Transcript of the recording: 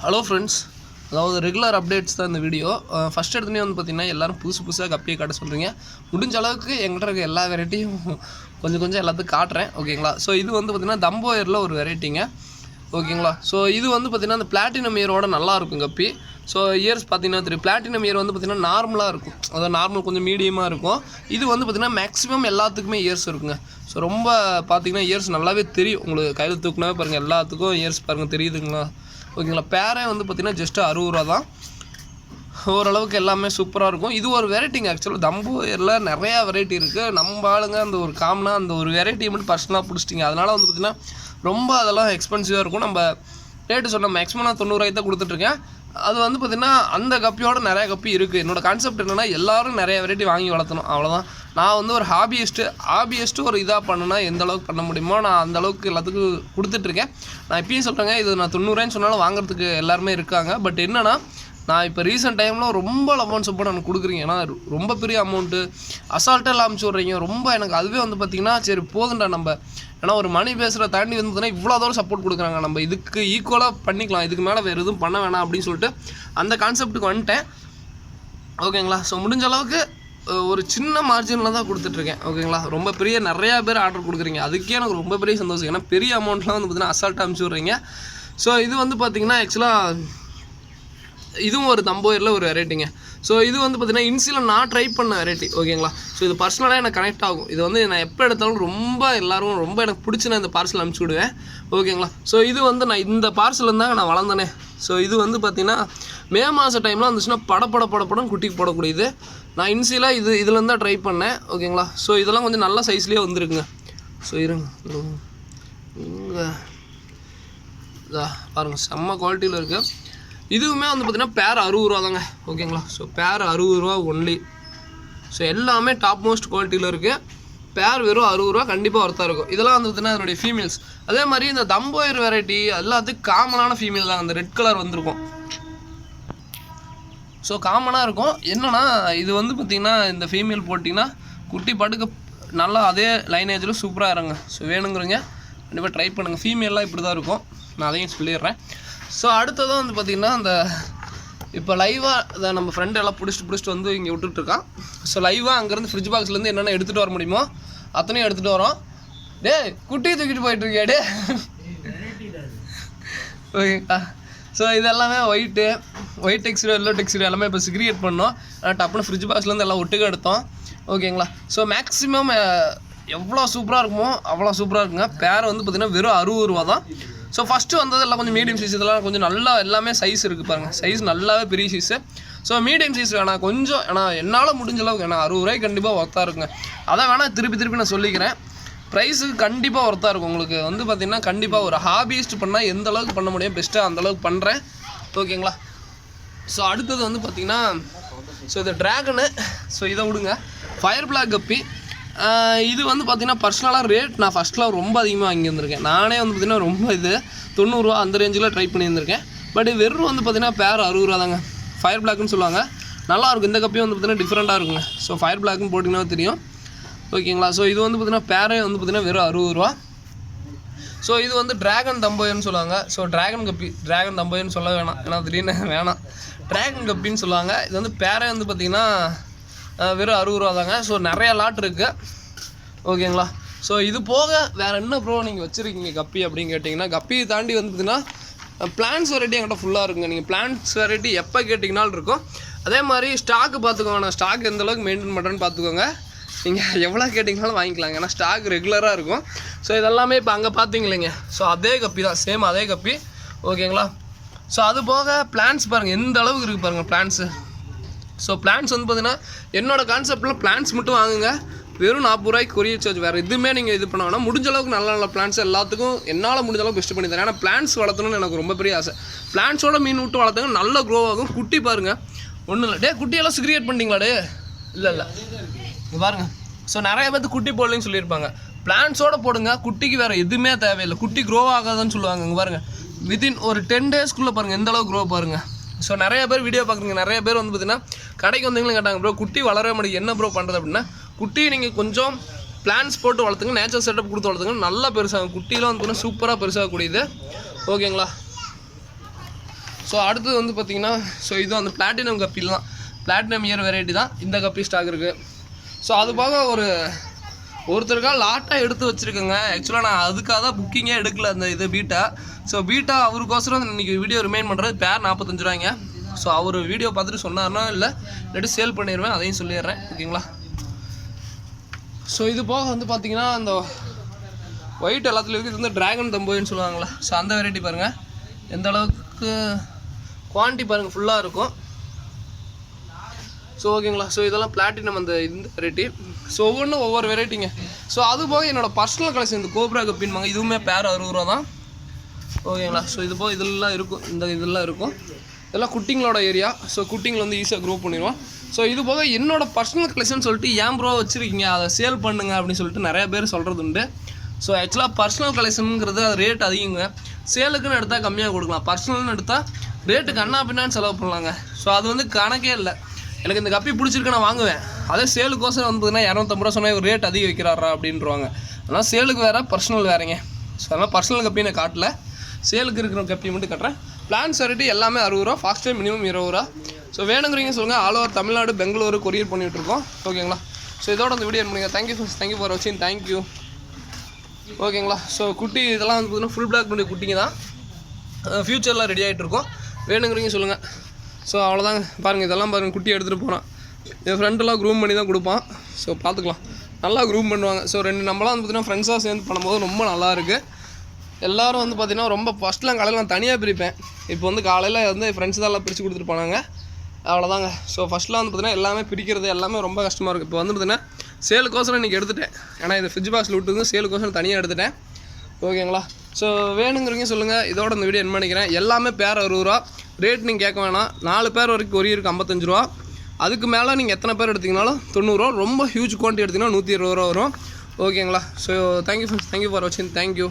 Hello friends, அதாவது regular updates தான் இந்த வீடியோ. ஃபஸ்ட் எடுத்துனே வந்து பார்த்திங்கன்னா எல்லோரும் புதுசாக கப்பியை காட்ட சொல்கிறீங்க. முடிஞ்ச அளவுக்கு எங்கிட்ட இருக்க எல்லா வெரைட்டியும் கொஞ்சம் எல்லாத்துக்கும் காட்டுறேன், ஓகேங்களா. ஸோ இது வந்து பார்த்திங்கன்னா தம்போயரில் ஒரு வெரைட்டிங்க, ஓகேங்களா. ஸோ இது வந்து பார்த்திங்கன்னா அந்த பிளாட்டினம் இயரோட நல்லாயிருக்கும் கப்பி. ஸோ இயர்ஸ் பார்த்திங்கன்னா தெரியும். பிளாட்டினம் இயர் வந்து பார்த்திங்கன்னா நார்மலாக இருக்கும், அதாவது நார்மல் கொஞ்சம் மீடியமாக இருக்கும். இது வந்து பார்த்திங்கன்னா மேக்ஸிமம் எல்லாத்துக்குமே இயர்ஸ் இருக்குங்க. ஸோ ரொம்ப பார்த்திங்கன்னா இயர்ஸ் நல்லாவே தெரியும் உங்களுக்கு. கையில் தூக்குனாவே பாருங்கள், எல்லாத்துக்கும் இயர்ஸ் பாருங்கள் தெரியுதுங்களா, ஓகேங்களா. பேரே வந்து பார்த்திங்கன்னா ஜஸ்ட்டு 60 ரூபா தான். ஓரளவுக்கு எல்லாமே சூப்பராக இருக்கும். இது ஒரு வெரைட்டிங்க. ஆக்சுவலாக தம்போயரில் நிறையா வெரைட்டி இருக்குது. நம்ம ஆளுங்க அந்த ஒரு காமனாக அந்த ஒரு வெரைட்டியை மட்டும் பர்சனலாக பிடிச்சிட்டிங்க. அதனால் வந்து பார்த்திங்கன்னா ரொம்ப அதெல்லாம் எக்ஸ்பென்சிவாக இருக்கும். நம்ம ரேட்டு சொன்ன மேக்ஸிமம் நான் 90 ரூபாய்க்கு தான் கொடுத்துட்ருக்கேன். அது வந்து பார்த்திங்கன்னா அந்த கப்பியோட நிறையா கப்பி இருக்குது. என்னோடய கான்செப்ட் என்னென்னா எல்லோரும் நிறைய வெரைட்டி வாங்கி வளர்த்தணும், அவ்வளோதான். நான் வந்து ஒரு ஹாபியஸ்ட்டு ஒரு இதாக பண்ணுன்னா எந்த அளவுக்கு பண்ண முடியுமோ நான் அந்த அளவுக்கு எல்லாத்துக்கும் கொடுத்துட்ருக்கேன். நான் இப்பயும் சொல்கிறேங்க, இது நான் 90 ரூபாய்ன்னு சொன்னாலும் வாங்குறதுக்கு எல்லாருமே இருக்காங்க. பட் என்னென்னா நான் இப்போ ரீசெண்ட் டைமில் ரொம்ப அமௌண்ட் சப்போர்ட் எனக்கு கொடுக்குறீங்க. ஏன்னா ரொம்ப பெரிய அமௌண்ட்டு அசால்ட்டாக அமுச்சு விட்றீங்க. ரொம்ப எனக்கு அதுவே வந்து பார்த்திங்கன்னா சரி போதுண்டா நம்ம, ஏன்னா ஒரு மணி பேசுகிற தாண்டி வந்து பார்த்தீங்கன்னா இவ்வளோ தூரம் சப்போர்ட் கொடுக்குறாங்க, நம்ம இதுக்கு ஈக்குவலாக பண்ணிக்கலாம், இதுக்கு மேலே வேறு எதுவும் பண்ண வேணாம் அப்படின்னு சொல்லிட்டு அந்த கான்செப்ட்டுக்கு வந்துட்டேன், ஓகேங்களா. ஸோ முடிஞ்ச அளவுக்கு ஒரு சின்ன மார்ஜினில் தான் கொடுத்துட்ருக்கேன், ஓகேங்களா. ரொம்ப பெரிய நிறையா பேர் ஆர்டர் கொடுக்குறீங்க, அதுக்கே எனக்கு ரொம்ப பெரிய சந்தோஷம். ஏன்னா பெரிய அமௌண்ட்லாம் வந்து பார்த்திங்கன்னா அசால்ட்டாக அமுச்சு விட்றீங்க. ஸோ இது வந்து பார்த்திங்கன்னா ஆக்சுவலாக இதுவும் ஒரு தம்போயரில் ஒரு வெரைட்டிங்க. ஸோ இது வந்து பார்த்திங்கன்னா இன்சியில் நான் ட்ரை பண்ண வெரைட்டி, ஓகேங்களா. ஸோ இது பர்சனலாக எனக்கு கனெக்ட் ஆகும். இது வந்து நான் எப்போ எடுத்தாலும் ரொம்ப எனக்கு பிடிச்சி நான் இந்த பார்சல் அனுப்பிச்சி விடுவேன், ஓகேங்களா. ஸோ இது வந்து நான் இந்த பார்சல் இருந்தாங்க நான் வளர்ந்தேனே. ஸோ இது வந்து பார்த்திங்கன்னா மே மாத டைம்லாம் வந்துச்சுன்னா படப்படம் குட்டிக்கு போடக்கூடியது. நான் இன்சியலாக இதுலேருந்து தான் ட்ரை பண்ணேன், ஓகேங்களா. ஸோ இதெல்லாம் கொஞ்சம் நல்ல சைஸ்லேயே வந்துருக்குங்க. ஸோ இருங்க இங்கே பாருங்கள், செம்ம குவாலிட்டியில் இருக்குது. இதுவுமே வந்து பார்த்திங்கன்னா பேர் 60 ரூபா தாங்க, ஓகேங்களா. ஸோ பேர் 60 ரூபா ஒன்லி. ஸோ எல்லாமே டாப் மோஸ்ட் குவாலிட்டியில் இருக்குது. பேர் வெறும் 60 ரூபா, கண்டிப்பாக ஒர்த்தாக இருக்கும். இதெல்லாம் வந்து பார்த்திங்கன்னா அதனுடைய ஃபீமேல்ஸ். அதே மாதிரி இந்த தம்போயர் வெரைட்டி எல்லாத்துக்கும் காமனான ஃபீமேல் தான். அந்த ரெட் கலர் வந்திருக்கும். ஸோ காமனாக இருக்கும். என்னென்னா இது வந்து பார்த்திங்கன்னா இந்த ஃபீமேல் போட்டிங்கன்னா குட்டி பாட்டுக்கு நல்லா அதே லைனேஜில் சூப்பராக இருங்க. ஸோ வேணுங்கிறீங்க கண்டிப்பாக ட்ரை பண்ணுங்கள். ஃபீமேல்லாம் இப்படி தான் இருக்கும், நான் அதையும் சொல்லிடுறேன். ஸோ அடுத்ததான் வந்து பார்த்திங்கன்னா அந்த இப்போ லைவாக அதை நம்ம ஃப்ரெண்ட் எல்லாம் பிடிச்சிட்டு வந்து இங்கே விட்டுட்ருக்கான். ஸோ லைவாக அங்கேருந்து ஃப்ரிட்ஜ் பாக்ஸ்லேருந்து என்னென்ன எடுத்துகிட்டு வர முடியுமோ அத்தனையும் எடுத்துகிட்டு வரோம். குட்டியை தூக்கிட்டு போயிட்டுருக்கியா ஓகேங்களா. ஸோ இதெல்லாமே ஒயிட் டெக்ஸ்டர் எல்லோ டெக்ஸ்டர் எல்லாமே இப்போ கிரியேட் பண்ணோம். டப்புன்னு ஃப்ரிட்ஜ் பாக்ஸ்லேருந்து எல்லாம் ஒட்டுக்க எடுத்தோம், ஓகேங்களா. ஸோ மேக்ஸிமம் எவ்வளோ சூப்பராக இருக்குமோ அவ்வளோ சூப்பராக இருக்குங்க. பேர் வந்து பார்த்திங்கன்னா வெறும் 60 ரூபா தான். ஸோ ஃபஸ்ட்டு வந்தது எல்லாம் கொஞ்சம் மீடியம் சைஸ், இதெல்லாம் கொஞ்சம் நல்லா எல்லாமே சைஸ் இருக்குது பாருங்கள். சைஸ் நல்லாவே பெரிய சைஸு. ஸோ மீடியம் சைஸ் வேணாம் கொஞ்சம், ஏன்னா என்னால் முடிஞ்ச அளவுக்கு, ஏன்னா 60 ரூபாய்க்கு கண்டிப்பாக ஒர்த்தாக இருக்குங்க. அதை வேணால் திருப்பி நான் சொல்லிக்கிறேன், ப்ரைஸுக்கு கண்டிப்பாக ஒர்த்தாக இருக்கும் உங்களுக்கு. வந்து பார்த்திங்கன்னா கண்டிப்பாக ஒரு ஹாபிஸ்ட் பண்ணால் எந்த அளவுக்கு பண்ண முடியும் பெஸ்ட்டாக அந்தளவுக்கு பண்ணுறேன், ஓகேங்களா. ஸோ அடுத்தது வந்து பார்த்திங்கன்னா ஸோ இது ட்ராகனு. ஸோ இதை விடுங்க, ஃபயர் பிளாக் கப்பி. இது வந்து பார்த்திங்கன்னா பர்சனலாக ரேட் நான் ஃபஸ்ட்லாம் ரொம்ப அதிகமாக வாங்கியிருந்திருக்கேன். நானே வந்து பார்த்திங்கன்னா ரொம்ப 90 ரூபா அந்த ரேஞ்சில் ட்ரை பண்ணியிருந்திருக்கேன். பட் வெறும் வந்து பார்த்திங்கன்னா பேர் 60 ரூபா தாங்க. ஃபயர் பிளாக்னு சொல்லுவாங்க, நல்லாயிருக்கும். இந்த கப்பியும் வந்து பார்த்திங்கன்னா டிஃப்ரெண்ட்டாக இருக்குங்க. ஸோ ஃபயர் பிளாக்னு போட்டிங்கன்னா தெரியும், ஓகேங்களா. ஸோ இது வந்து பார்த்திங்கன்னா பேரே வந்து பார்த்திங்கன்னா வெறும் 60 ரூபா. ஸோ இது வந்து ட்ராகன் தம்போயர்னு சொல்லுவாங்க. ஸோ ட்ராகன் கப்பி, ட்ராகன் தம்போயர்னு சொல்ல வேணாம், ஏன்னா திடீர்னு வேணாம், ட்ராகன் கப்பின்னு சொல்லுவாங்க. இது வந்து பேரே வந்து பார்த்திங்கன்னா வெறும் 60 ரூபா தாங்க. ஸோ நிறையா லாட் இருக்குது, ஓகேங்களா. ஸோ இது போக வேறு என்ன ப்ரோ நீங்கள் வச்சுருக்கீங்க கப்பி அப்படின்னு கேட்டிங்கன்னா, கப்பியை தாண்டி வந்து பார்த்திங்கன்னா பிளான்ஸ் வெரைட்டி என்கிட்ட ஃபுல்லாக இருக்குங்க. நீங்கள் பிளான்ஸ் வெரைட்டி எப்போ கேட்டிங்கனாலும் இருக்கும். அதே மாதிரி ஸ்டாக்கு பார்த்துக்கோங்க, நான் ஸ்டாக் எந்த அளவுக்கு மெயின்டைன் பண்ணுறேன்னு பார்த்துக்கோங்க. நீங்கள் எவ்வளோ கேட்டிங்கனாலும் வாங்கிக்கலாங்க, ஏன்னா ஸ்டாக் ரெகுலராக இருக்கும். ஸோ இதெல்லாமே இப்போ அங்கே பார்த்தீங்க இல்லைங்க, ஸோ அதே கப்பி தான், சேம் அதே கப்பி, ஓகேங்களா. ஸோ அது போக பிளான்ஸ் பாருங்கள் எந்த அளவுக்கு இருக்குது பாருங்கள் பிளான்ஸு. ஸோ பிளான்ஸ் வந்து பார்த்திங்கன்னா என்னோடய கான்செப்டில் பிளான்ஸ் மட்டும் வாங்குங்க, வெறும் 40 ரூபாய்க்கு கொரியர் சார்ஜ், வேறு எதுவுமே நீங்கள் இது பண்ண வேணாம். முடிஞ்ச அளவுக்கு நல்ல பிளான்ஸ் எல்லாத்துக்கும் என்னால் முடிஞ்ச அளவுக்கு பெஸ்ட் பண்ணி தரேன். ஏன்னா பிளான்ஸ் வளர்த்தணும்னு எனக்கு ரொம்ப பெரிய ஆசை. பிளான்ஸோட மீன் விட்டு வளர்த்துங்க, நல்ல க்ரோ ஆகும். குட்டி பாருங்கள், ஒன்றும் இல்லை குட்டியெல்லாம் கிரியேட் பண்ணிட்டீங்களா இல்லை பாருங்கள். ஸோ நிறைய பேர்த்து குட்டி போடலன்னு சொல்லியிருப்பாங்க. பிளான்ஸோடு போடுங்க, குட்டிக்கு வேறு எதுவுமே தேவையில்லை. குட்டி க்ரோ ஆகாதுன்னு சொல்லுவாங்க. இங்கே பாருங்கள், வித்தின் ஒரு 10 டேஸ்க்குள்ளே பாருங்கள் எந்த அளவுக்கு க்ரோ பாருங்கள். ஸோ நிறைய பேர் வீடியோ பார்க்குறீங்க, நிறைய பேர் வந்து பார்த்திங்கன்னா கடைக்கு வந்தீங்களும் கேட்டாங்க, ப்ரோ குட்டி வளரவே மாட்டேங்குது, என்ன ப்ரோ பண்ணுறது அப்படின்னா, குட்டியை நீங்கள் கொஞ்சம் பிளான்ஸ் போட்டு வளர்த்துங்க, நேச்சுரல் செட்டப் கொடுத்து வளர்த்துங்க, நல்லா பெருசாகும். குட்டிலாம் வந்து சூப்பராக பெருசாகக்கூடியது, ஓகேங்களா. ஸோ அடுத்தது வந்து பார்த்திங்கன்னா ஸோ இது அந்த பிளாட்டினம் கப்பில் தான், பிளாட்டினம் இயர் வெரைட்டி தான் இந்த கப்பி ஸ்டாக் இருக்குது. ஸோ அது போக ஒருத்தருக்காக லாட்டாக எடுத்து வச்சுருக்கேங்க. ஆக்சுவலாக நான் அதுக்காக தான் புக்கிங்கே எடுக்கல அந்த இது பீட்டா. ஸோ பீட்டா அவருக்கோசரம் இன்றைக்கி வீடியோ ரிமைண்ட் பண்ணுறது பேர் 45 ரூபாய்ங்க. ஸோ அவர் வீடியோ பார்த்துட்டு சொன்னார்னா இல்லாட்டி சேல் பண்ணிடுவேன், அதையும் சொல்லிடுறேன் ஓகேங்களா. ஸோ இது போக வந்து பார்த்திங்கன்னா அந்த ஒயிட் எல்லாத்துலேயும் இருக்குது. இது வந்து ட்ராகன் தம்போன்னு சொல்லுவாங்களா. ஸோ அந்த வெரைட்டி பாருங்கள் எந்த அளவுக்கு குவான்டிட்டி பாருங்கள் ஃபுல்லாக இருக்கும். ஸோ ஓகேங்களா. ஸோ இதெல்லாம் பிளாட்டினம் இந்த வெரைட்டி. ஸோ ஒவ்வொன்றும் ஒவ்வொரு வெரைட்டிங்க. ஸோ அது போக என்னோடய பர்சனல் கலெக்ஷன் இந்த கோப்ரா கப்பின்பாங்க, இதுவுமே பேர் 60 ரூபா தான் ஓகேங்களா. ஸோ இது போக இதெல்லாம் இருக்கும், இதெல்லாம் இருக்கும், இதெல்லாம் குட்டிங்களோட ஏரியா. ஸோ குட்டிங்களை வந்து ஈஸியாக க்ரோ பண்ணிடுவோம். ஸோ இது போக என்னோடய பர்சனல் கலெக்ஷன் சொல்லிட்டு ஏன் ப்ரோ வச்சுருக்கீங்க அதை சேல் பண்ணுங்க அப்படின்னு சொல்லிட்டு நிறைய பேர் சொல்கிறது உண்டு. ஸோ ஆக்சுவலாக பர்சனல் கலெக்ஷனுங்கிறது அது ரேட் அதிகங்க. சேலுக்குன்னு எடுத்தால் கம்மியாக கொடுக்கலாம், பர்சனல்னு எடுத்தால் ரேட்டு கண்ணா பின்னான்னு செலவு பண்ணலாங்க. ஸோ அது வந்து கணக்கே இல்லை. எனக்கு இந்த கப்பி பிடிச்சிருக்கு நான் வாங்குவேன், அதே சேலுக்கோசரம் வந்ததுன்னா 250 ரூபா சொன்னால் ஒரு ரேட் அதிகம் வைக்கிறாரா அப்படின்றவாங்க. அதனால் சேலுக்கு வேறு பர்சனல் வேறுங்க. ஸோ அதனால் பர்சனல் கப்பி நான் காட்டல, சேலுக்கு இருக்கிற கப்பி மட்டும் கட்டுறேன். பிளான்ஸ் வெரைட்டி எல்லாமே 60 ரூபா, ஃபாஸ்ட் டைம் மினிமம் 20 ரூபா. ஸோ வேணுங்கிறீங்க சொல்லுங்கள், all over Tamil Nadu Bengaluru courier பண்ணிகிட்ருக்கோம் ஓகேங்களா. ஸோ இதோட அந்த வீடியோ பண்ணுங்க. தேங்க்யூ ஃபார் வாட்சிங், தேங்க்யூ ஓகேங்களா. ஸோ குட்டி இதெல்லாம் வந்து பார்த்தீங்கன்னா ஃபுல் பிளாக் பண்ணி குட்டிங்க தான், ஃப்யூச்சரில் ரெடி ஆகிட்டு இருக்கோம், வேணுங்கிறீங்க சொல்லுங்கள். ஸோ அவ்வளோதாங்க. பாருங்கள் இதெல்லாம் பாருங்கள், குட்டி எடுத்துகிட்டு போகிறான். என் ஃப்ரெண்டெல்லாம் க்ரூம் பண்ணி தான் கொடுப்பான். ஸோ பார்த்துக்கலாம், நல்லா க்ரூம் பண்ணுவாங்க. ஸோ நம்மளாம் வந்து பார்த்திங்கன்னா ஃப்ரெண்ட்ஸாக சேர்ந்து பண்ணும்போது ரொம்ப நல்லாயிருக்கு. எல்லோரும் வந்து பார்த்திங்கன்னா ரொம்ப ஃபஸ்ட்லாம் காலையில் நான் தனியாக பிரிப்பேன், இப்போ வந்து காலையில் வந்து ஃப்ரெண்ட்ஸ் தான் எல்லாம் பிரித்து கொடுத்துட்டு போனாங்க, அவ்வளோதாங்க. ஸோ ஃபஸ்ட்லாம் வந்து பார்த்திங்கன்னா எல்லாமே பிரிக்கிறது எல்லாமே ரொம்ப கஷ்டமாக இருக்குது. இப்போ வந்து பார்த்திங்கன்னா சேலுக்கோசரம் இன்றைக்கி எடுத்துட்டேன், ஏன்னா இது ஃப்ரிட்ஜ் பாக்ஸில் விட்டு சேலுக்கோசரம் தனியாக எடுத்துட்டேன் ஓகேங்களா. ஸோ வேணுங்கிறீங்க சொல்லுங்கள். இதோட இந்த வீடியோ என்ன பண்ணிக்கிறேன், எல்லாமே பேர் 60 ரூபா, ரேட் நீங்கள் கேட்க வேணாம். 4 பேர் வரைக்கும் கொரியருக்கு 55 ரூபா, அதுக்கு மேலே நீங்கள் எத்தனை பேர் எடுத்திங்கனாலும் 90 ரூபா, ரொம்ப ஹியூஜ் குவான்டிட்டி எடுத்திங்கன்னா 120 ரூபா வரும் ஓகேங்களா. ஸோ தேங்க்யூ ஃபார் வாட்சிங், தேங்க்யூ.